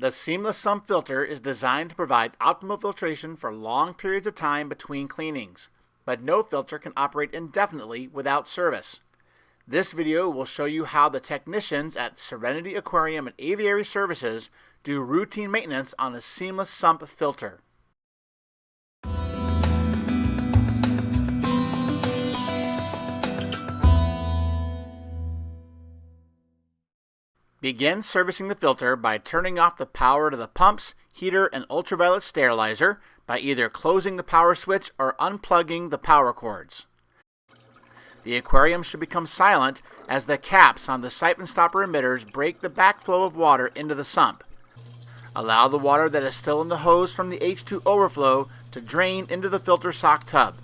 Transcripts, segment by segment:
The seamless sump filter is designed to provide optimal filtration for long periods of time between cleanings, but no filter can operate indefinitely without service. This video will show you how the technicians at Serenity Aquarium and Aviary Services do routine maintenance on a seamless sump filter. Begin servicing the filter by turning off the power to the pumps, heater, and ultraviolet sterilizer by either closing the power switch or unplugging the power cords. The aquarium should become silent as the caps on the siphon stopper emitters break the backflow of water into the sump. Allow the water that is still in the hose from the H2 overflow to drain into the filter sock tub.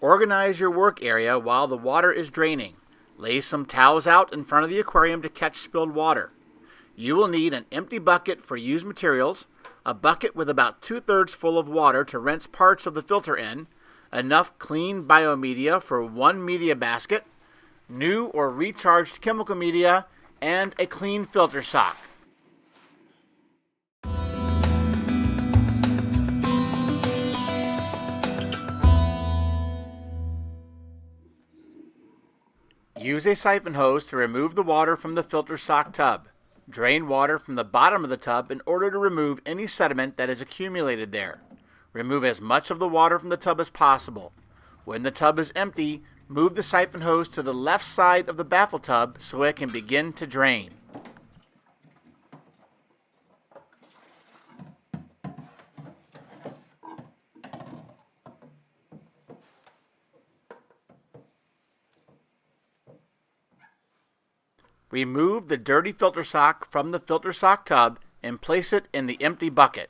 Organize your work area while the water is draining. Lay some towels out in front of the aquarium to catch spilled water. You will need an empty bucket for used materials, a bucket with about 2/3 full of water to rinse parts of the filter in, enough clean biomedia for 1 media basket, new or recharged chemical media, and a clean filter sock. Use a siphon hose to remove the water from the filter sock tub. Drain water from the bottom of the tub in order to remove any sediment that is accumulated there. Remove as much of the water from the tub as possible. When the tub is empty, move the siphon hose to the left side of the BAFFLE tub so it can begin to drain. Remove the dirty filter sock from the filter sock tub and place it in the empty bucket.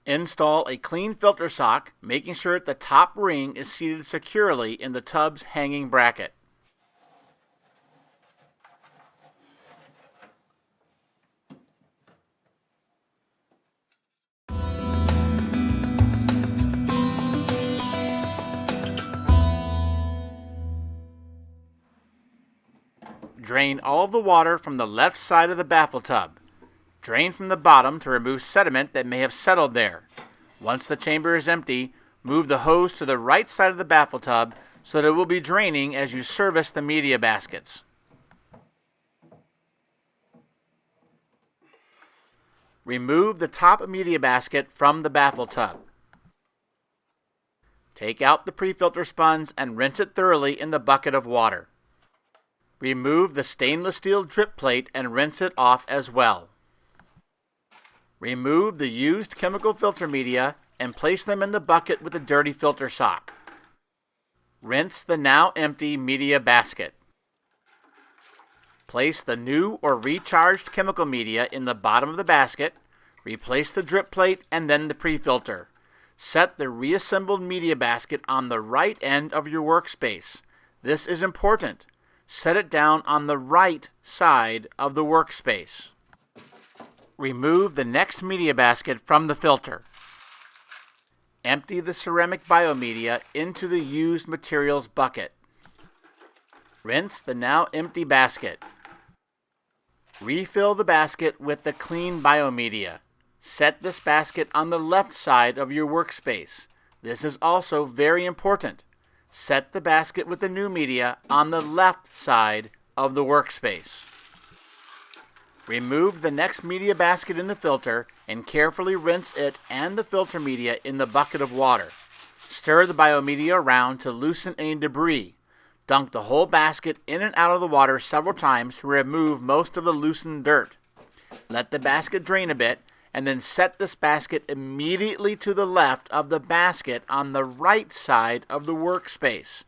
Install a clean filter sock, making sure the top ring is seated securely in the tub's hanging bracket. Drain all of the water from the left side of the BAFFLE tub. Drain from the bottom to remove sediment that may have settled there. Once the chamber is empty, move the hose to the right side of the BAFFLE tub so that it will be draining as you service the media baskets. Remove the top media basket from the BAFFLE tub. Take out the pre-filter sponge and rinse it thoroughly in the bucket of water. Remove the stainless steel drip plate and rinse it off as well. Remove the used chemical filter media and place them in the bucket with the dirty filter sock. Rinse the now empty media basket. Place the new or recharged chemical media in the bottom of the basket. Replace the drip plate and then the pre-filter. Set the reassembled media basket on the right end of your workspace. This is important. Set it down on the right side of the workspace. Remove the next media basket from the filter. Empty the ceramic biomedia into the used materials bucket. Rinse the now empty basket. Refill the basket with the clean biomedia. Set this basket on the left side of your workspace. This is also very important. Set the basket with the new media on the left side of the workspace. Remove the next media basket in the filter and carefully rinse it and the filter media in the bucket of water. Stir the biomedia around to loosen any debris. Dunk the whole basket in and out of the water several times to remove most of the loosened dirt. Let the basket drain a bit and then set this basket immediately to the left of the basket on the right side of the workspace.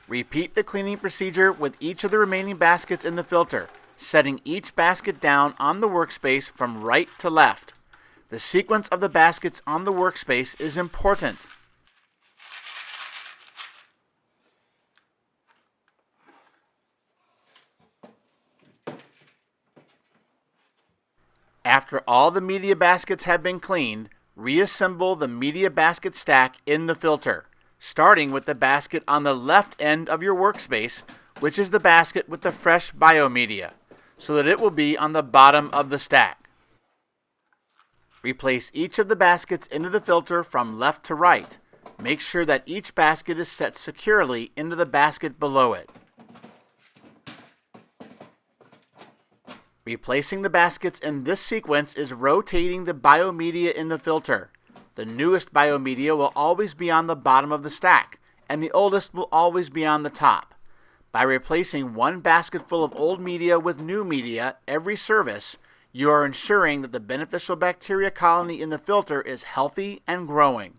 Repeat the cleaning procedure with each of the remaining baskets in the filter, setting each basket down on the workspace from right to left. The sequence of the baskets on the workspace is important. After all the media baskets have been cleaned, reassemble the media basket stack in the filter. starting with the basket on the left end of your workspace, which is the basket with the fresh biomedia, so that it will be on the bottom of the stack. Replace each of the baskets into the filter from left to right. Make sure that each basket is set securely into the basket below it. Replacing the baskets in this sequence is rotating the biomedia in the filter. The newest biomedia will always be on the bottom of the stack, and the oldest will always be on the top. By replacing one basket full of old media with new media every service, you are ensuring that the beneficial bacteria colony in the filter is healthy and growing.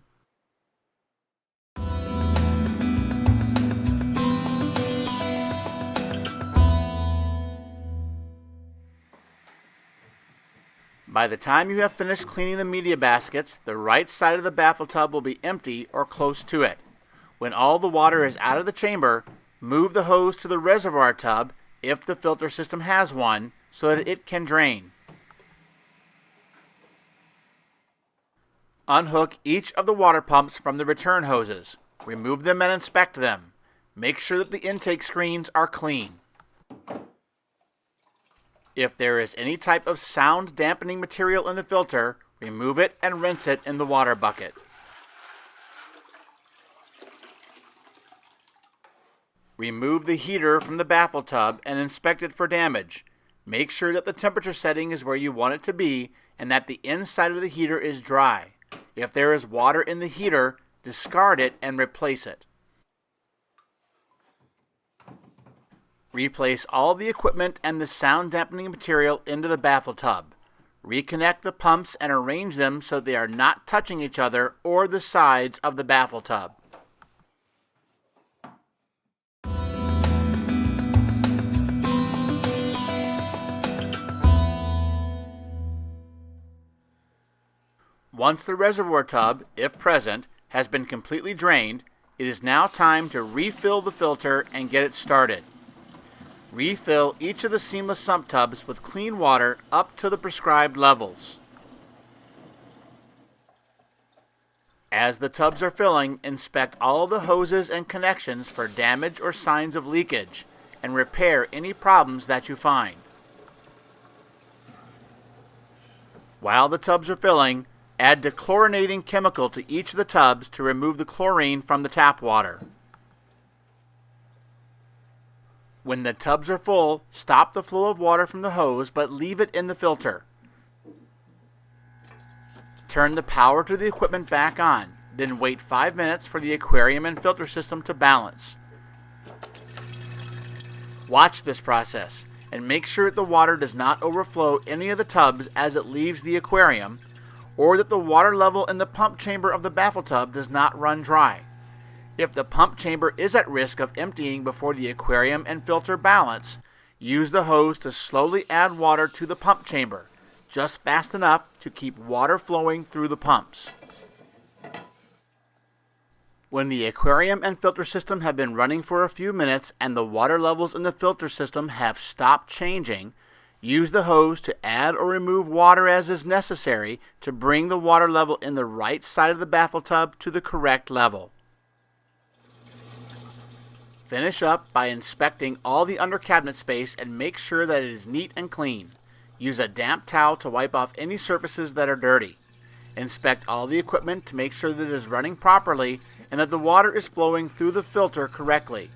By the time you have finished cleaning the media baskets, the right side of the baffle tub will be empty or close to it. When all the water is out of the chamber, move the hose to the reservoir tub, if the filter system has one, so that it can drain. Unhook each of the water pumps from the return hoses. Remove them and inspect them. Make sure that the intake screens are clean. If there is any type of sound dampening material in the filter, remove it and rinse it in the water bucket. Remove the heater from the baffle tub and inspect it for damage. Make sure that the temperature setting is where you want it to be and that the inside of the heater is dry. If there is water in the heater, discard it and replace it. Replace all the equipment and the sound dampening material into the baffle tub. Reconnect the pumps and arrange them so they are not touching each other or the sides of the baffle tub. Once the reservoir tub, if present, has been completely drained, it is now time to refill the filter and get it started. Refill each of the seamless sump tubs with clean water up to the prescribed levels. As the tubs are filling, inspect all the hoses and connections for damage or signs of leakage, and repair any problems that you find. While the tubs are filling, add dechlorinating chemical to each of the tubs to remove the chlorine from the tap water. When the tubs are full, stop the flow of water from the hose, but leave it in the filter. Turn the power to the equipment back on, then wait 5 minutes for the aquarium and filter system to balance. Watch this process, and make sure that the water does not overflow any of the tubs as it leaves the aquarium, or that the water level in the pump chamber of the baffle tub does not run dry. If the pump chamber is at risk of emptying before the aquarium and filter balance, use the hose to slowly add water to the pump chamber, just fast enough to keep water flowing through the pumps. When the aquarium and filter system have been running for a few minutes and the water levels in the filter system have stopped changing, use the hose to add or remove water as is necessary to bring the water level in the right side of the baffle tub to the correct level. Finish up by inspecting all the under cabinet space and make sure that it is neat and clean. Use a damp towel to wipe off any surfaces that are dirty. Inspect all the equipment to make sure that it is running properly and that the water is flowing through the filter correctly.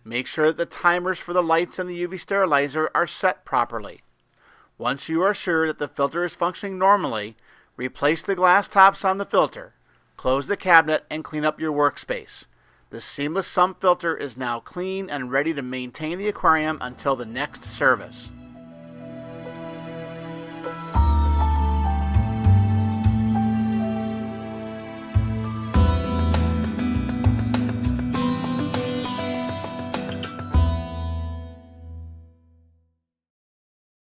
Make sure that the timers for the lights and the UV sterilizer are set properly. Once you are sure that the filter is functioning normally, replace the glass tops on the filter. Close the cabinet and clean up your workspace. The seamless sump filter is now clean and ready to maintain the aquarium until the next service.